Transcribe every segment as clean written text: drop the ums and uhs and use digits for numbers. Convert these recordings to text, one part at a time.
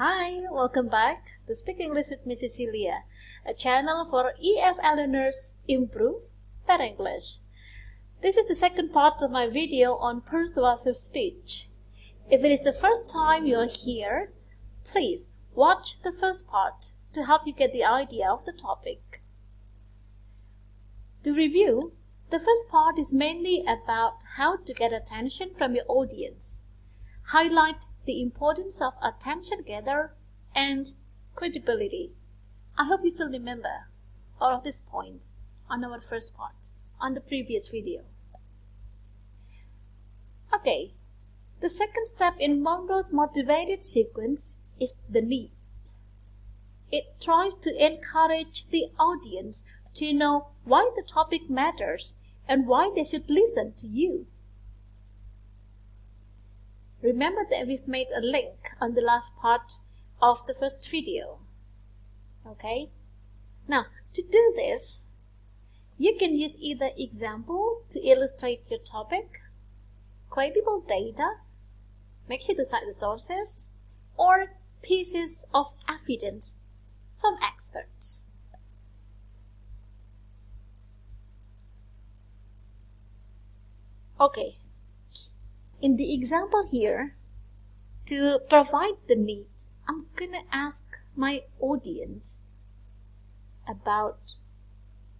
Hi, welcome back to Speak English with Ms.Cicilia, a channel for EFL learners improve their English. This is the second part of my video on persuasive speech. If it is the first time you are here, please watch the first part to help you get the idea of the topic. To review, the first part is mainly about how to get attention from your audience, highlight the importance of attention gather and credibility. I hope you still remember all of these points on our first part, on the previous video. Okay, the second step in Monroe's motivated sequence is the need. It tries to encourage the audience to know why the topic matters and why they should listen to you. Remember that we've made a link on the last part of the first video. Okay? Now, to do this, you can use either example to illustrate your topic, credible data, make sure to cite the sources, or pieces of evidence from experts. Okay. In the example here, to provide the need, I'm gonna ask my audience about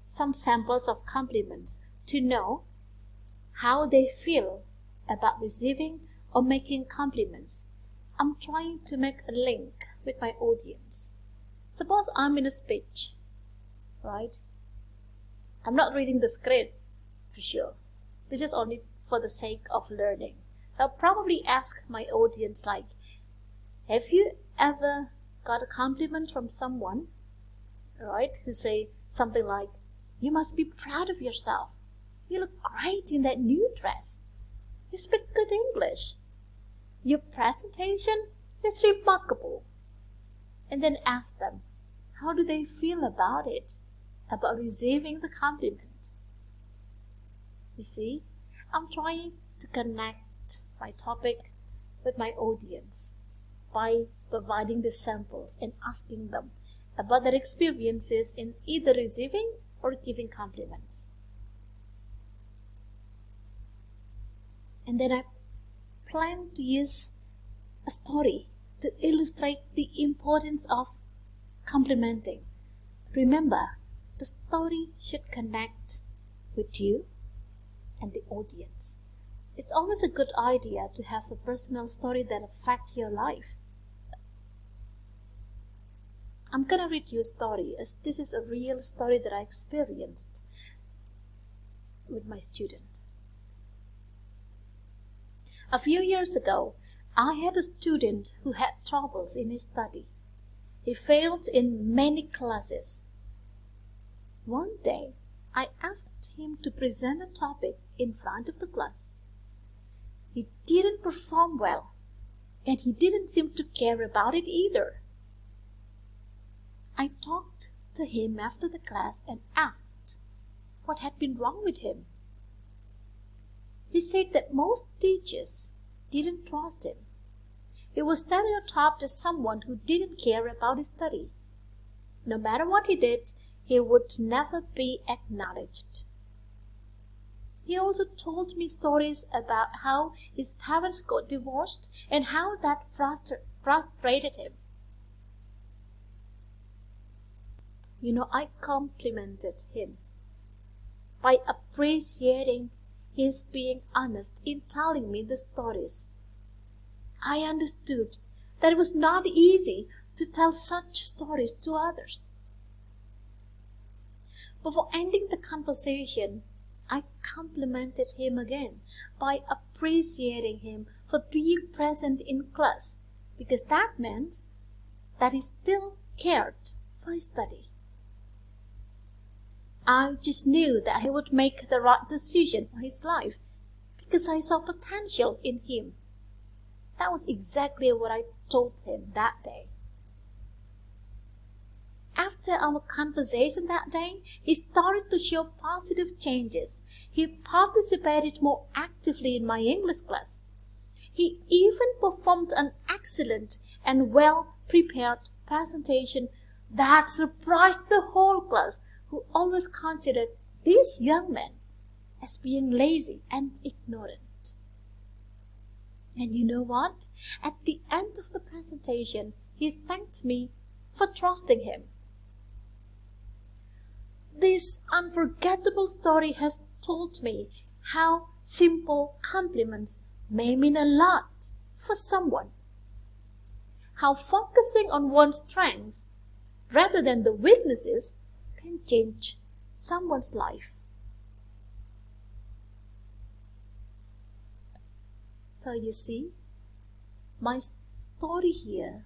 some samples of compliments to know how they feel about receiving or making compliments. I'm trying to make a link with my audience. Suppose I'm in a speech, right? I'm not reading the script for sure. This is only for the sake of learning. I'll probably ask my audience like, have you ever got a compliment from someone, right, who say something like, you must be proud of yourself. You look great in that new dress. You speak good English. Your presentation is remarkable. And then ask them, how do they feel about it, about receiving the compliment? You see, I'm trying to connect my topic with my audience by providing the samples and asking them about their experiences in either receiving or giving compliments. And then I plan to use a story to illustrate the importance of complimenting. Remember, the story should connect with you and the audience. It's always a good idea to have a personal story that affects your life. I'm gonna read you a story, as this is a real story that I experienced with my student. A few years ago, I had a student who had troubles in his study. He failed in many classes. One day, I asked him to present a topic in front of the class. He didn't perform well, and he didn't seem to care about it either. I talked to him after the class and asked what had been wrong with him. He said that most teachers didn't trust him. He was stereotyped as someone who didn't care about his study. No matter what he did, he would never be acknowledged. He also told me stories about how his parents got divorced and how that frustrated him. I complimented him by appreciating his being honest in telling me the stories. I understood that it was not easy to tell such stories to others. Before ending the conversation, I complimented him again by appreciating him for being present in class, because that meant that he still cared for his study. I just knew that he would make the right decision for his life because I saw potential in him. That was exactly what I told him that day. After our conversation that day, he started to show positive changes. He participated more actively in my English class. He even performed an excellent and well prepared presentation that surprised the whole class, who always considered this young man as being lazy and ignorant. And you know what? At the end of the presentation, he thanked me for trusting him. This unforgettable story has told me how simple compliments may mean a lot for someone. How focusing on one's strengths rather than the weaknesses can change someone's life. So you see, my story here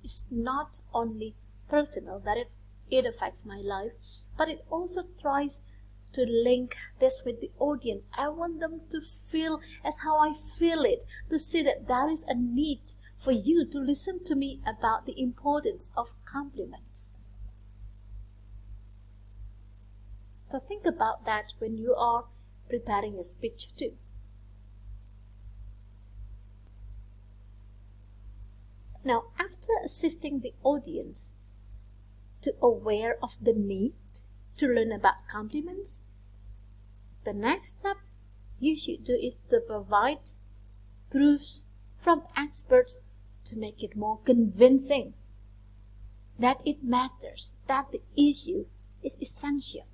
is not only personal, that it affects my life, but it also tries to link this with the audience. I want them to feel as how I feel it, to see that there is a need for you to listen to me about the importance of compliments. So think about that when you are preparing your speech too. Now, after assisting the audience to aware of the need to learn about compliments, the next step you should do is to provide proofs from experts to make it more convincing that it matters, that the issue is essential.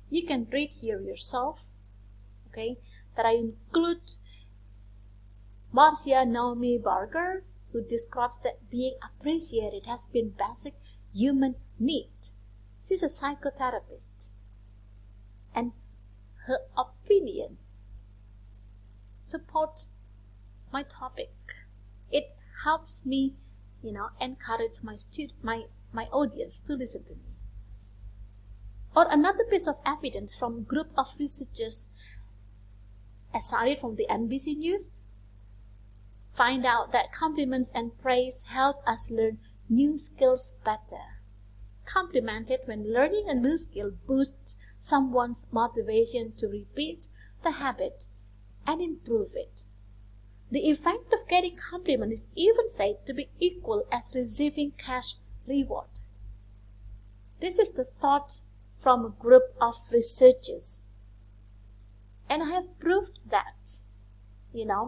You can read here yourself, okay, that I include Marcia Naomi Barker, who describes that being appreciated has been basic human need. She's a psychotherapist, and her opinion supports my topic. It helps me, encourage my audience to listen to me. Or another piece of evidence from a group of researchers cited from the NBC News find out that compliments and praise help us learn new skills better. Complimented when learning a new skill boosts someone's motivation to repeat the habit and improve it. The effect of getting compliment is even said to be equal as receiving cash reward. This is the thought from a group of researchers. And I have proved that.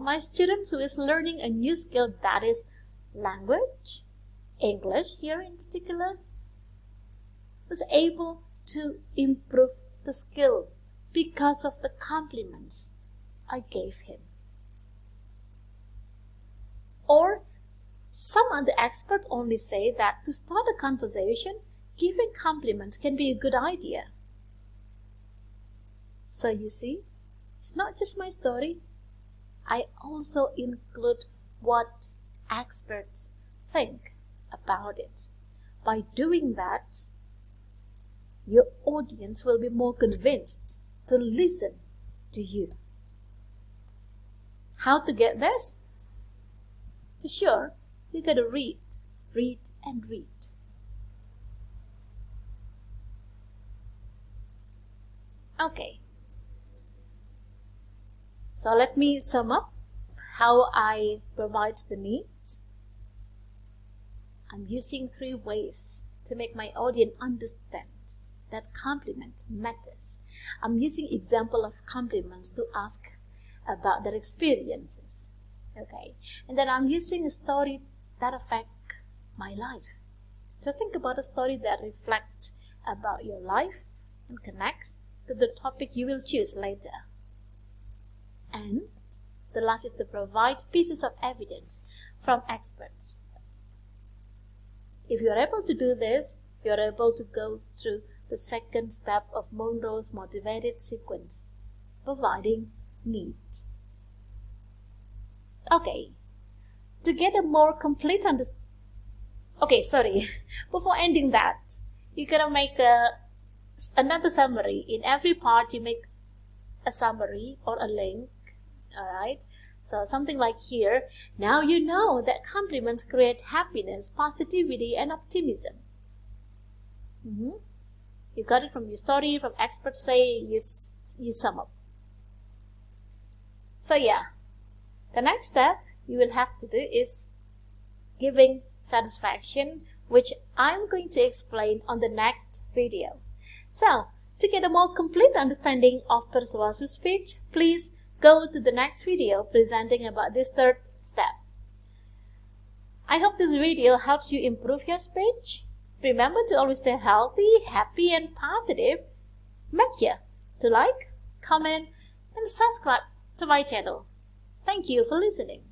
My students who is learning a new skill, that is language, English here in particular, was able to improve the skill because of the compliments I gave him. Or some other experts only say that to start a conversation, giving compliments can be a good idea. So you see, it's not just my story. I also include what experts think about it. By doing that, your audience will be more convinced to listen to you. How to get this? For sure, you gotta read, and read. Okay. So let me sum up how I provide the needs. I'm using 3 ways to make my audience understand that compliment matters. I'm using example of compliments to ask about their experiences. Okay, and then I'm using a story that affects my life. So think about a story that reflects about your life and connects to the topic you will choose later. And the last is to provide pieces of evidence from experts. If you are able to do this, you are able to go through the second step of Monroe's motivated sequence, providing need. Okay, to get a more complete understanding. Okay, sorry. Before ending that, you gotta make another summary. In every part, you make a summary or a link. Alright, so something like here. Now you know that compliments create happiness, positivity, and optimism. You got it from your story, from experts say, you sum up. So yeah, the next step you will have to do is giving satisfaction, which I'm going to explain on the next video. So, to get a more complete understanding of persuasive speech, please go to the next video presenting about this third step. I hope this video helps you improve your speech. Remember to always stay healthy, happy, and positive. Make sure to like, comment, and subscribe to my channel. Thank you for listening.